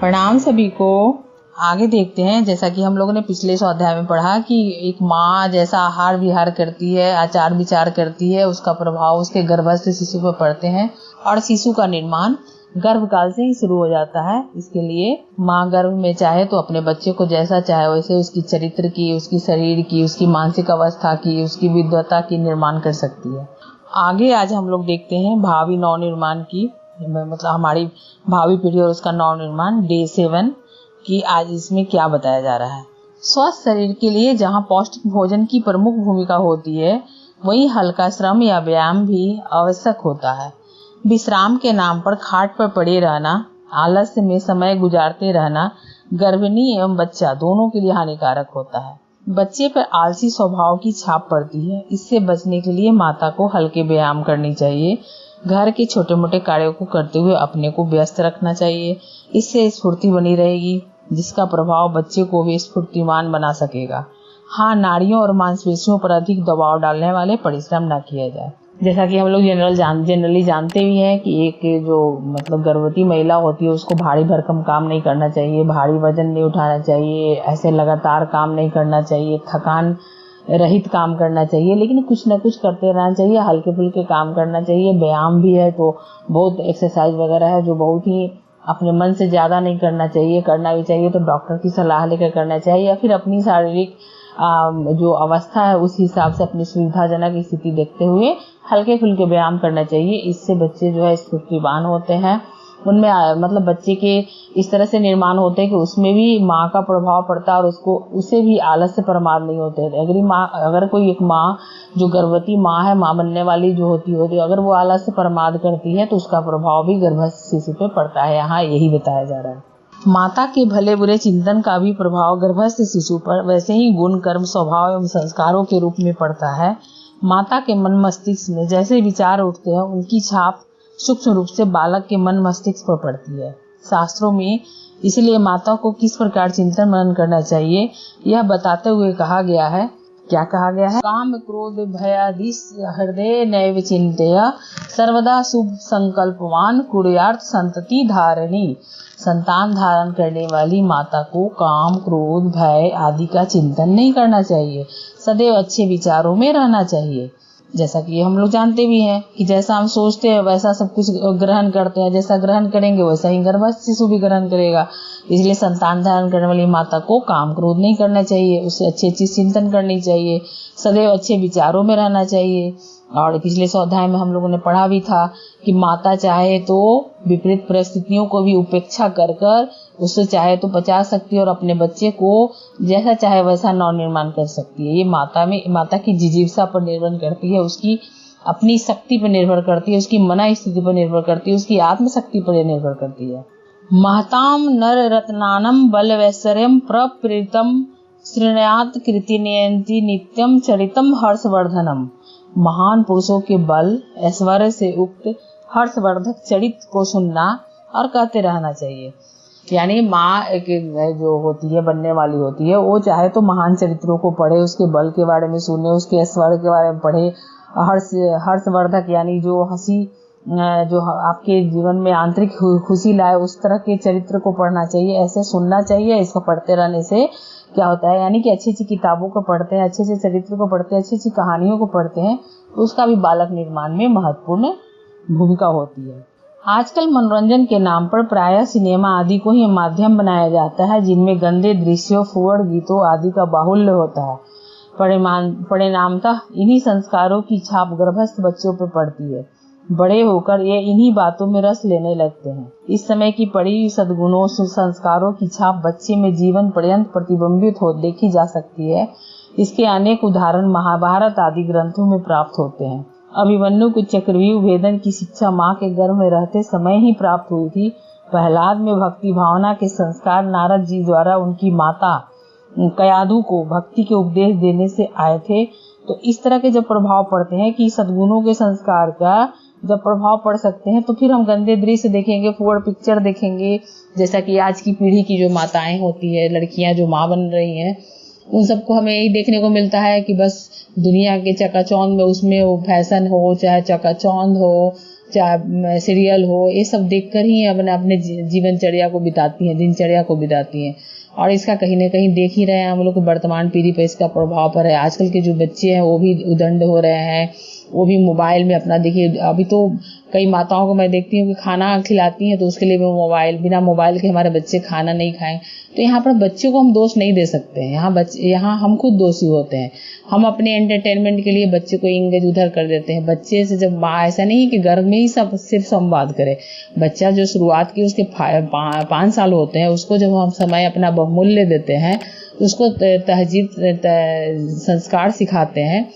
प्रणाम सभी को। आगे देखते हैं, जैसा कि हम लोगों ने पिछले स्वाध्याय में पढ़ा कि एक माँ जैसा आहार विहार करती है, आचार विचार करती है, उसका प्रभाव उसके गर्भस्थ शिशु पर पड़ते हैं और शिशु का निर्माण गर्भकाल से ही शुरू हो जाता है। इसके लिए माँ गर्भ में चाहे तो अपने बच्चे को जैसा चाहे वैसे उसकी चरित्र की, उसकी शरीर की, उसकी मानसिक अवस्था की, उसकी विद्वता की निर्माण कर सकती है। आगे आज हम लोग देखते हैं भावी नव निर्माण की, मतलब हमारी भावी पीढ़ी और उसका नव निर्माण डे 7 की। आज इसमें क्या बताया जा रहा है। स्वस्थ शरीर के लिए जहाँ पौष्टिक भोजन की प्रमुख भूमिका होती है, वहीं हल्का श्रम या व्यायाम भी आवश्यक होता है। विश्राम के नाम पर खाट पर पड़े रहना, आलस्य में समय गुजारते रहना गर्भिणी एवं बच्चा दोनों के लिए हानिकारक होता है। बच्चे पर आलसी स्वभाव की छाप पड़ती है। इससे बचने के लिए माता को हल्के व्यायाम करनी चाहिए। घर के छोटे मोटे कार्यों को करते हुए अपने को व्यस्त रखना चाहिए। इससे स्फूर्ति बनी रहेगी, जिसका प्रभाव बच्चे को भी स्फूर्तिमान बना सकेगा। हाँ, नाड़ियों और मांसपेशियों पर अधिक दबाव डालने वाले परिश्रम न किया जाए। जैसा कि हम लोग जनरली जानते भी हैं कि एक जो मतलब गर्भवती महिला होती है, उसको भारी भरकम काम नहीं करना चाहिए, भारी वजन नहीं उठाना चाहिए, ऐसे लगातार काम नहीं करना चाहिए, थकान रहित काम करना चाहिए, लेकिन कुछ न कुछ करते रहना चाहिए, हल्के फुल्के काम करना चाहिए। व्यायाम भी है तो बहुत एक्सरसाइज वगैरह है जो बहुत ही अपने मन से ज़्यादा नहीं करना चाहिए। करना भी चाहिए तो डॉक्टर की सलाह लेकर करना चाहिए, या फिर अपनी शारीरिक जो अवस्था है उस हिसाब से अपनी सुविधाजनक स्थिति देखते हुए हल्के फुल्के व्यायाम करना चाहिए। इससे बच्चे जो है स्फूर्तिवान होते हैं। उनमें मतलब बच्चे के इस तरह से निर्माण होते हैं कि उसमें भी माँ का प्रभाव पड़ता है और उसे भी आलस्य प्रमाद नहीं होते। अगर कोई एक माँ जो गर्भवती माँ है, माँ बनने वाली जो होती है, अगर वो आलस्य प्रमाद करती है तो उसका प्रभाव भी गर्भस्थ शिशु पे पड़ता है। यहाँ यही बताया जा रहा है। माता के भले बुरे चिंतन का भी प्रभाव गर्भस्थ शिशु पर वैसे ही गुण, कर्म, स्वभाव एवं संस्कारों के रूप में पड़ता है। माता के मन मस्तिष्क में जैसे विचार उठते हैं, उनकी छाप सूक्ष्म रूप से बालक के मन मस्तिष्क पर पड़ती है। शास्त्रों में इसलिए माता को किस प्रकार चिंतन मनन करना चाहिए यह बताते हुए कहा गया है। क्या कहा गया है? काम क्रोध भयादिश हृदय नैव चिंतय सर्वदा शुभ संकल्पवान कुर्यार्थ संतति धारणी। संतान धारण करने वाली माता को काम, क्रोध, भय आदि का चिंतन नहीं करना चाहिए, सदैव अच्छे विचारों में रहना चाहिए। जैसा कि हम लोग जानते भी हैं कि जैसा हम सोचते हैं वैसा सब कुछ ग्रहण करते हैं, जैसा ग्रहण करेंगे वैसा ही गर्भस्थ शिशु भी ग्रहण करेगा। इसलिए संतान धारण करने वाली माता को काम क्रोध नहीं करना चाहिए, उसे अच्छी अच्छी चिंतन करनी चाहिए, सदैव अच्छे विचारों में रहना चाहिए। और पिछले स्वाध्याय में हम लोगों ने पढ़ा भी था कि माता चाहे तो विपरीत परिस्थितियों को भी उपेक्षा कर कर उससे चाहे तो बचा सकती है और अपने बच्चे को जैसा चाहे वैसा नव निर्माण कर सकती है। ये माता की जिजीविषा पर निर्भर करती है, उसकी अपनी शक्ति पर निर्भर करती है, उसकी मना स्थिति पर निर्भर करती है, उसकी आत्मशक्ति पर निर्भर करती है। महताम नर रत्नानम बल वैश्वर्यम प्रप्रीतम श्रेण्यात कृति नियंती नित्यम चरितम हर्षवर्धनम। महान पुरुषों के बल ऐश्वर्य से उक्त हर्षवर्धक चरित्र को सुनना और कहते रहना चाहिए। यानी माँ जो होती है, बनने वाली होती है, वो चाहे तो महान चरित्रों को पढ़े, उसके बल के बारे में सुने, उसके ऐश्वर्य के बारे में पढ़े। हर्षवर्धक यानी जो हंसी, जो आपके जीवन में आंतरिक खुशी लाए, उस तरह के चरित्र को पढ़ना चाहिए, ऐसे सुनना चाहिए। इसको पढ़ते रहने से क्या होता है, यानी कि अच्छी अच्छी किताबों को पढ़ते हैं, अच्छे अच्छे चरित्र को पढ़ते हैं, अच्छी अच्छी कहानियों को पढ़ते हैं, उसका भी बालक निर्माण में महत्वपूर्ण भूमिका होती है। आजकल मनोरंजन के नाम पर प्रायः सिनेमा आदि को ही माध्यम बनाया जाता है, जिनमें गंदे दृश्यों, फुहड़ गीतों आदि का बाहुल्य होता है। परिणामतः इन्हीं संस्कारों की छाप गर्भस्थ बच्चों पर पड़ती है। बड़े होकर ये इन्हीं बातों में रस लेने लगते हैं। इस समय की पड़ी सद्गुणों, सुसंस्कारों की छाप बच्चे में जीवन पर्यंत प्रतिबिंबित हो देखी जा सकती है। इसके अनेक उदाहरण महाभारत आदि ग्रंथों में प्राप्त होते हैं। अभिमन्यु को चक्रव्यूह भेदन की शिक्षा माँ के गर्भ में रहते समय ही प्राप्त हुई थी। प्रहलाद में भक्ति भावना के संस्कार नारद जी द्वारा उनकी माता कयाधु को भक्ति के उपदेश देने से आए थे। तो इस तरह के जब प्रभाव पड़ते हैं कि सद्गुणों के संस्कार का जब प्रभाव पड़ सकते हैं, तो फिर हम गंदे दृश्य देखेंगे, फुहड़ पिक्चर देखेंगे। जैसा कि आज की पीढ़ी की जो माताएं होती है, लड़कियां जो माँ बन रही हैं, उन सबको हमें यही देखने को मिलता है कि बस दुनिया के चकाचौंध में उसमें वो फैशन हो, चाहे चकाचौंध हो, चाहे सीरियल हो, ये सब देखकर ही अपने जीवनचर्या को बिताती हैं, दिनचर्या को बिताती हैं। और इसका कहीं ना कहीं देख ही रहे हैं हम लोग, वर्तमान पीढ़ी पर इसका प्रभाव पड़ रहा है। आजकल के जो बच्चे हैं वो भी उदंड हो रहे हैं, वो भी मोबाइल में अपना, देखिए अभी तो कई माताओं को मैं देखती हूँ कि खाना खिलाती हैं तो उसके लिए भी मोबाइल, बिना मोबाइल के हमारे बच्चे खाना नहीं खाएं। तो यहाँ पर बच्चों को हम दोष नहीं दे सकते हैं, यहाँ हम खुद दोषी होते हैं। हम अपने एंटरटेनमेंट के लिए बच्चे को इंगेज उधर कर देते हैं। बच्चे से जब ऐसा नहीं कि घर में ही सब सिर्फ संवाद करे, बच्चा जो शुरुआत की उसके 5 साल होते हैं, उसको जब हम समय अपना बहुमूल्य देते हैं, उसको तहजीब संस्कार सिखाते हैं,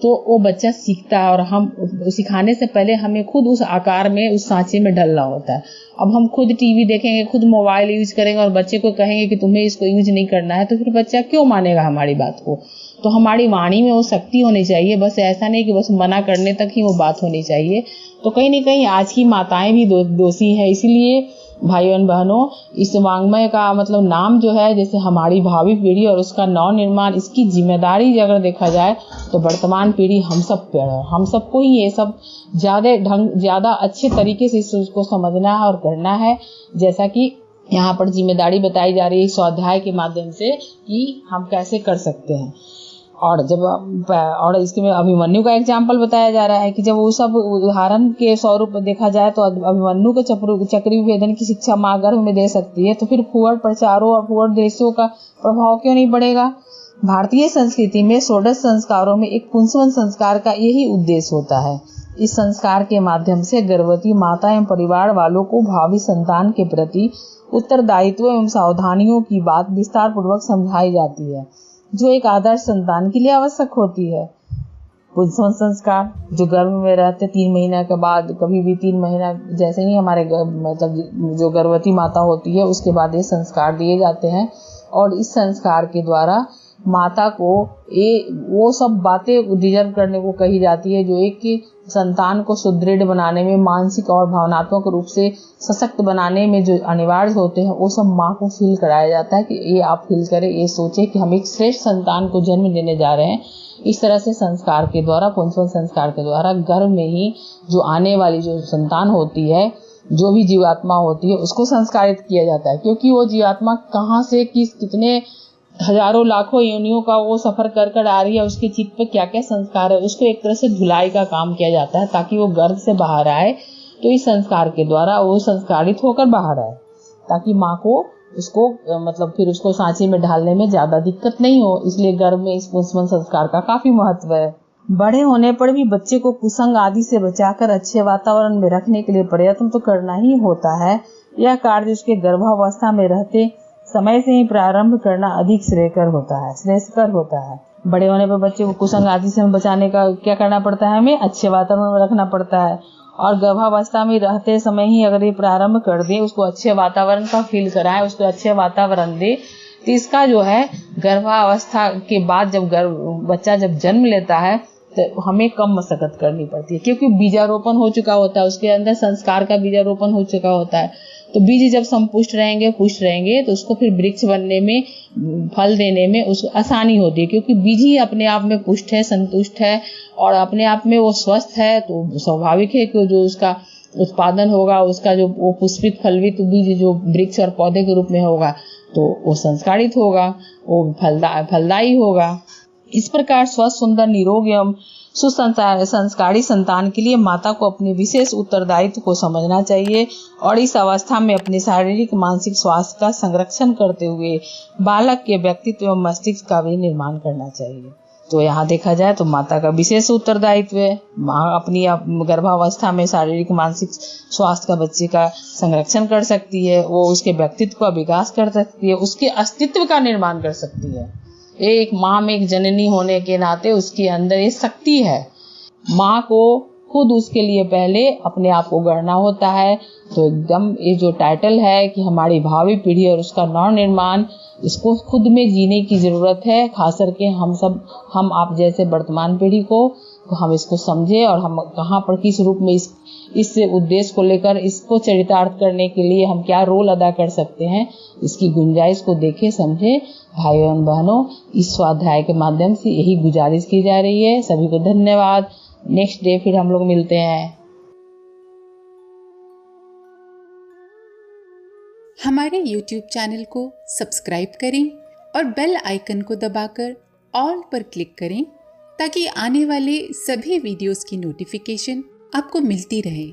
तो वो बच्चा सीखता है। और हम सिखाने से पहले हमें खुद उस आकार में, उस सांचे में ढलना होता है। अब हम खुद टीवी देखेंगे, खुद मोबाइल यूज करेंगे और बच्चे को कहेंगे कि तुम्हें इसको यूज नहीं करना है, तो फिर बच्चा क्यों मानेगा हमारी बात को। तो हमारी वाणी में वो शक्ति होनी चाहिए, बस ऐसा नहीं कि बस मना करने तक ही वो बात होनी चाहिए। तो कहीं ना कहीं आज की माताएं भी दोषी है। इसीलिए भाइयों और बहनों, इस वाङ्मय का मतलब नाम जो है, जैसे हमारी भावी पीढ़ी और उसका नव निर्माण, इसकी जिम्मेदारी अगर देखा जाए तो वर्तमान पीढ़ी हम सब पे है। हम सबको ही ये सब ज्यादा अच्छे तरीके से इसको समझना है और करना है। जैसा कि यहाँ पर जिम्मेदारी बताई जा रही है स्वाध्याय के माध्यम से कि हम कैसे कर सकते हैं। और इसमें अभिमन्यु का एग्जाम्पल बताया जा रहा है कि जब वो सब उदाहरण के स्वरूप देखा जाए तो अभिमन्यु को चक्री भेदन की शिक्षा माँ गर्भ में दे सकती है, तो फिर फुहड़ प्रचारों और फुहड़ दृश्यों का प्रभाव क्यों नहीं बढ़ेगा। भारतीय संस्कृति में षोडश संस्कारों में एक पुंसवन संस्कार का यही उद्देश्य होता है। इस संस्कार के माध्यम से गर्भवती माता एवं परिवार वालों को भावी संतान के प्रति उत्तरदायित्व एवं सावधानियों की बात विस्तार पूर्वक समझाई जाती है, जो एक आदर्श संतान के लिए आवश्यक होती है। पुंसवन संस्कार जो गर्भ में रहते 3 महीने के बाद, कभी भी 3 महीना जैसे ही हमारे मतलब जो गर्भवती माता होती है उसके बाद ये संस्कार दिए जाते हैं। और इस संस्कार के द्वारा माता को वो सब बातें डिजर्व करने को कही जाती है जो एक संतान को सुदृढ़ बनाने में, मानसिक और भावनात्मक रूप से सशक्त बनाने में जो अनिवार्य होते हैं, वो सब माँ को फील कराया जाता है कि ये आप फील करें, ये सोचे कि हम एक श्रेष्ठ संतान को जन्म देने जा रहे हैं। इस तरह से संस्कार के द्वारा, पुंसवन संस्कार के द्वारा गर्भ में ही जो आने वाली जो संतान होती है, जो भी जीवात्मा होती है, उसको संस्कारित किया जाता है। क्योंकि वो जीवात्मा कहाँ से कितने हजारों लाखों योनियों का वो सफर कर आ रही है, उसके चित्त पे क्या क्या संस्कार है, उसको एक तरह से धुलाई का काम किया जाता है ताकि वो गर्भ से बाहर आए। तो इस संस्कार के द्वारा वो संस्कारित होकर बाहर आए, ताकि माँ को उसको मतलब फिर उसको सांचे में ढालने में ज्यादा दिक्कत नहीं हो। इसलिए गर्भ में इस पुंसवन संस्कार का काफी महत्व है। बड़े होने पर भी बच्चे को कुसंग आदि से बचाकर अच्छे वातावरण में रखने के लिए प्रयत्न तो करना ही होता है। यह कार्य उसके गर्भावस्था में रहते समय से ही प्रारंभ करना अधिक श्रेयस्कर होता है। बड़े होने पर बच्चे को कुसंग आदि से बचाने का क्या करना पड़ता है, हमें अच्छे वातावरण में रखना पड़ता है। और गर्भावस्था में रहते समय ही अगर ये प्रारंभ कर दे, उसको अच्छे वातावरण का फील कराए, उसको अच्छे वातावरण दे, तो इसका जो है गर्भावस्था के बाद जब बच्चा जब जन्म लेता है तो हमें कम मशक्कत करनी पड़ती है, क्योंकि बीजारोपण हो चुका होता है, उसके अंदर संस्कार का बीजारोपण हो चुका होता है। तो बीज जब संपुष्ट रहेंगे, पुष्ट रहेंगे, तो उसको फिर वृक्ष बनने में, फल देने में उसको आसानी होती है, क्योंकि बीज ही अपने आप में पुष्ट है, संतुष्ट है और अपने आप में वो स्वस्थ है। तो स्वाभाविक है कि जो उसका उत्पादन होगा, उसका जो वो पुष्पित फलवित बीज जो वृक्ष और पौधे के रूप में होगा, तो वो संस्कारित होगा, वो फलदायी होगा। इस प्रकार स्वस्थ, सुंदर, निरोग एवं सुसंस्कारी संतान के लिए माता को अपने विशेष उत्तरदायित्व को समझना चाहिए और इस अवस्था में अपने शारीरिक मानसिक स्वास्थ्य का संरक्षण करते हुए बालक के व्यक्तित्व एवं मस्तिष्क का भी निर्माण करना चाहिए। तो यहाँ देखा जाए तो माता का विशेष उत्तरदायित्व है। माँ अपनी गर्भावस्था में शारीरिक मानसिक स्वास्थ्य का बच्चे का संरक्षण कर सकती है, वो उसके व्यक्तित्व का विकास कर सकती है, उसके अस्तित्व का निर्माण कर सकती है। एक माँ में एक जननी होने के नाते उसके अंदर ये शक्ति है। माँ को खुद उसके लिए पहले अपने आप को गढ़ना होता है। तो एकदम ये जो टाइटल है कि हमारी भावी पीढ़ी और उसका नव निर्माण, इसको खुद में जीने की जरूरत है। खास करके हम आप जैसे वर्तमान पीढ़ी को, तो हम इसको समझे और हम कहाँ पर किस रूप में इस उद्देश्य को लेकर इसको चरितार्थ करने के लिए हम क्या रोल अदा कर सकते हैं, इसकी गुंजाइश को देखे, समझे। भाइयों और बहनों, इस स्वाध्याय के माध्यम से यही गुजारिश की जा रही है। सभी को धन्यवाद। नेक्स्ट डे फिर हम लोग मिलते हैं। हमारे YouTube चैनल को सब्सक्राइब करें और बेल आइकन को दबाकर ऑल पर क्लिक करें ताकि आने वाले सभी वीडियोस की नोटिफिकेशन आपको मिलती रहे।